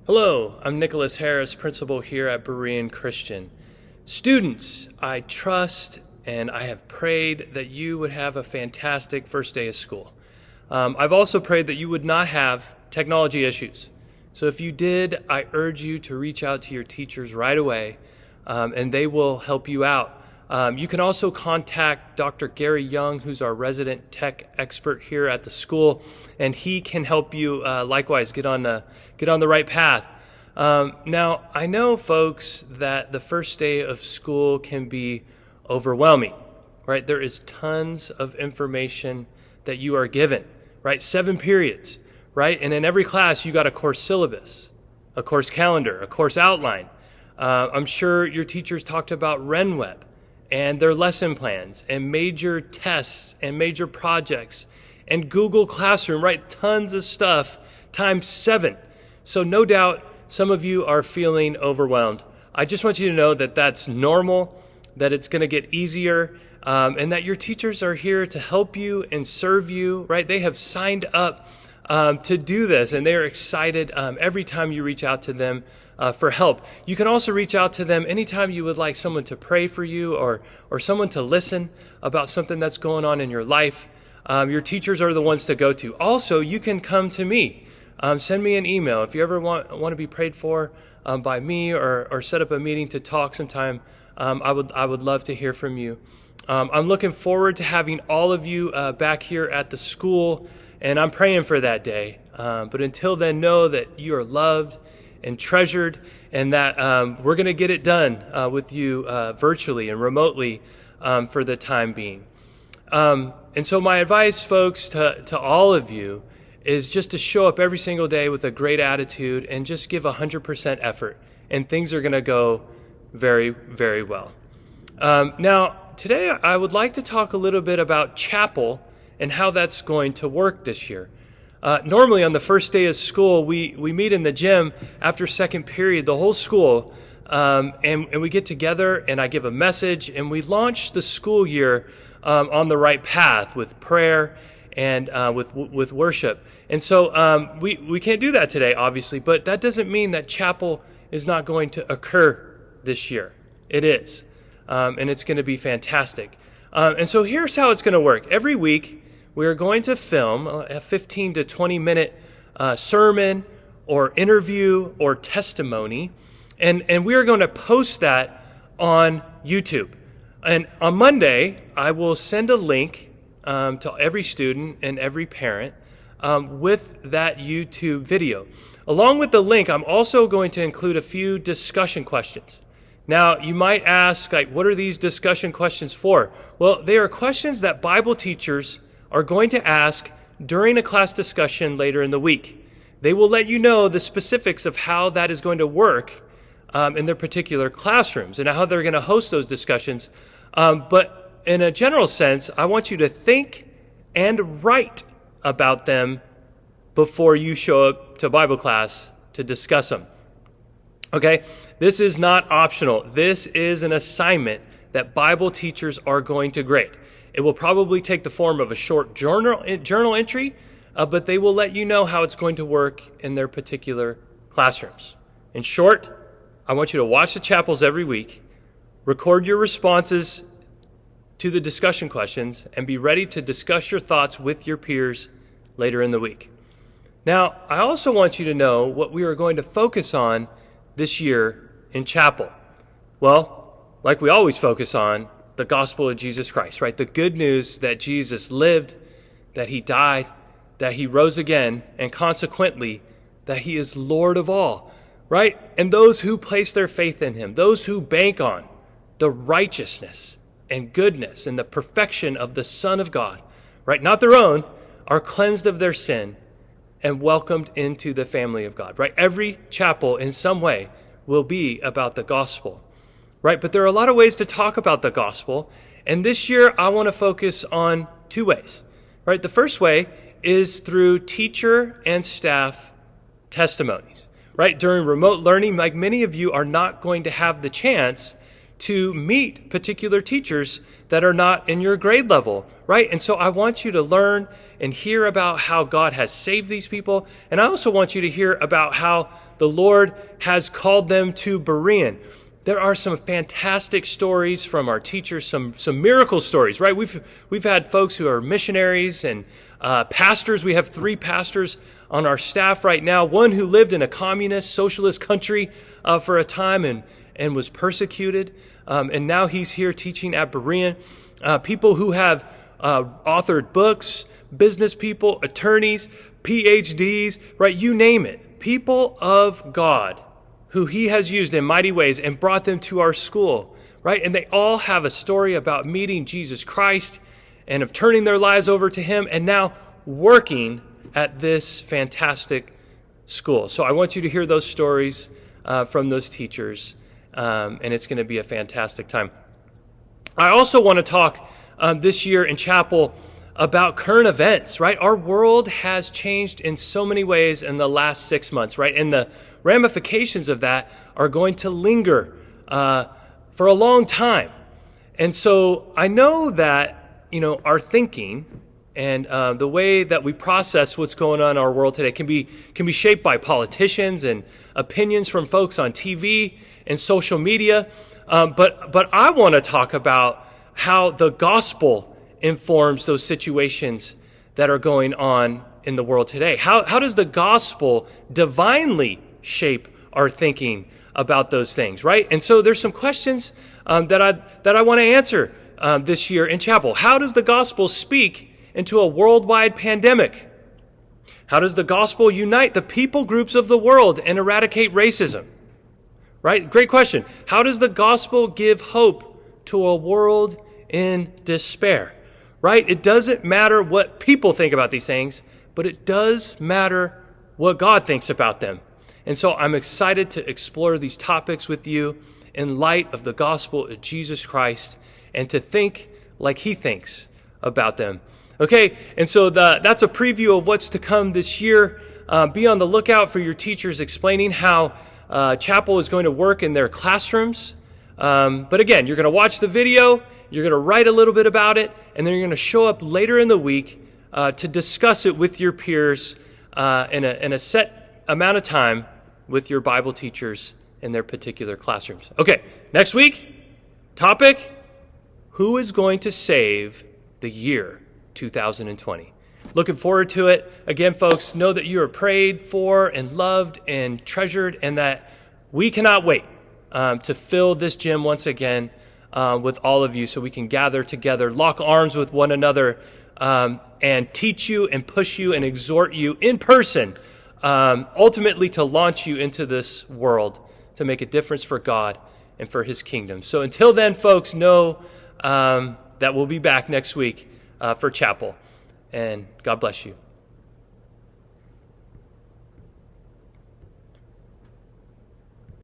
Hello, I'm Nicholas Harris, principal here at Berean Christian. Students, I trust and I have prayed that you would have a fantastic first day of school. I've also prayed that you would not have technology issues. So if you did, I urge you to reach out to your teachers right away, and they will help you out. You can also contact Dr. Gary Young, who's our resident tech expert here at the school, and he can help you likewise get on the right path. Now, I know, folks, that the first day of school can be overwhelming, right? There is tons of information that you are given, right? 7 periods, right? And in every class, you got a course syllabus, a course calendar, a course outline. I'm sure your teachers talked about RenWeb and their lesson plans and major tests and major projects and Google Classroom, right? Tons of stuff times 7. So no doubt some of you are feeling overwhelmed. I just want you to know that that's normal, that it's going to get easier, and that your teachers are here to help you and serve you, right? They have signed up to do this, and they are excited every time you reach out to them for help. You can also reach out to them anytime you would like someone to pray for you or someone to listen about something that's going on in your life. Your teachers are the ones to go to. Also, you can come to me. Send me an email if you ever want to be prayed for by me or set up a meeting to talk sometime. I would love to hear from you. I'm looking forward to having all of you back here at the school, and I'm praying for that day. But until then, know that you are loved and treasured, and that we're going to get it done with you virtually and remotely for the time being. And so my advice, folks, to all of you is just to show up every single day with a great attitude and just give 100% effort, and things are going to go very, very well. Now, today I would like to talk a little bit about chapel and how that's going to work this year. Normally on the first day of school, we meet in the gym after second period, the whole school, and we get together and I give a message and we launch the school year on the right path with prayer and with worship. And so we can't do that today, obviously, but that doesn't mean that chapel is not going to occur this year. It is, and it's going to be fantastic. And so here's how it's going to work. Every week, we are going to film a 15 to 20 minute sermon or interview or testimony, and we are going to post that on YouTube. And on Monday, I will send a link to every student and every parent with that YouTube video. Along with the link, I'm also going to include a few discussion questions. Now, you might ask, what are these discussion questions for? Well, they are questions that Bible teachers are going to ask during a class discussion later in the week. They will let you know the specifics of how that is going to work in their particular classrooms and how they're going to host those discussions. But in a general sense, I want you to think and write about them before you show up to Bible class to discuss them. Okay? This is not optional. This is an assignment that Bible teachers are going to grade. It will probably take the form of a short journal entry, but they will let you know how it's going to work in their particular classrooms. In short, I want you to watch the chapels every week, record your responses to the discussion questions, and be ready to discuss your thoughts with your peers later in the week. Now, I also want you to know what we are going to focus on this year in chapel. Well, like we always focus on, the gospel of Jesus Christ, right? The good news that Jesus lived, that he died, that he rose again, and consequently, that he is Lord of all, right? And those who place their faith in him, those who bank on the righteousness and goodness and the perfection of the Son of God, right? Not their own, are cleansed of their sin and welcomed into the family of God, right? Every chapel in some way will be about the gospel. Right, but there are a lot of ways to talk about the gospel, and this year I want to focus on 2 ways. Right, the first way is through teacher and staff testimonies. Right, during remote learning, like many of you are not going to have the chance to meet particular teachers that are not in your grade level, right? And so I want you to learn and hear about how God has saved these people. And I also want you to hear about how the Lord has called them to Berean. There are some fantastic stories from our teachers, some miracle stories, right? We've had folks who are missionaries and pastors. We have 3 pastors on our staff right now. One who lived in a communist, socialist country for a time and was persecuted. And now he's here teaching at Berean. People who have authored books, business people, attorneys, PhDs, right? You name it. People of God who he has used in mighty ways and brought them to our school, right? And they all have a story about meeting Jesus Christ and of turning their lives over to him and now working at this fantastic school. So I want you to hear those stories from those teachers, and it's going to be a fantastic time. I also want to talk this year in chapel about current events, right? Our world has changed in so many ways in the last 6 months, right? And the ramifications of that are going to linger for a long time. And so I know that, our thinking and the way that we process what's going on in our world today can be shaped by politicians and opinions from folks on TV and social media. But I want to talk about how the gospel informs those situations that are going on in the world today. How does the gospel divinely shape our thinking about those things, right? And so there's some questions that I want to answer this year in chapel. How does the gospel speak into a worldwide pandemic? How does the gospel unite the people groups of the world and eradicate racism? Right? Great question. How does the gospel give hope to a world in despair? Right? It doesn't matter what people think about these things, but it does matter what God thinks about them. And so I'm excited to explore these topics with you in light of the gospel of Jesus Christ and to think like he thinks about them. Okay, and so that's a preview of what's to come this year. Be on the lookout for your teachers explaining how chapel is going to work in their classrooms. But again, you're going to watch the video, you're going to write a little bit about it, and then you're going to show up later in the week to discuss it with your peers in a set amount of time with your Bible teachers in their particular classrooms. Okay, next week, topic, who is going to save the year 2020? Looking forward to it. Again, folks, know that you are prayed for and loved and treasured, and that we cannot wait to fill this gym once again with all of you so we can gather together, lock arms with one another, and teach you and push you and exhort you in person, ultimately to launch you into this world to make a difference for God and for his kingdom. So until then, folks, know that we'll be back next week for chapel. And God bless you.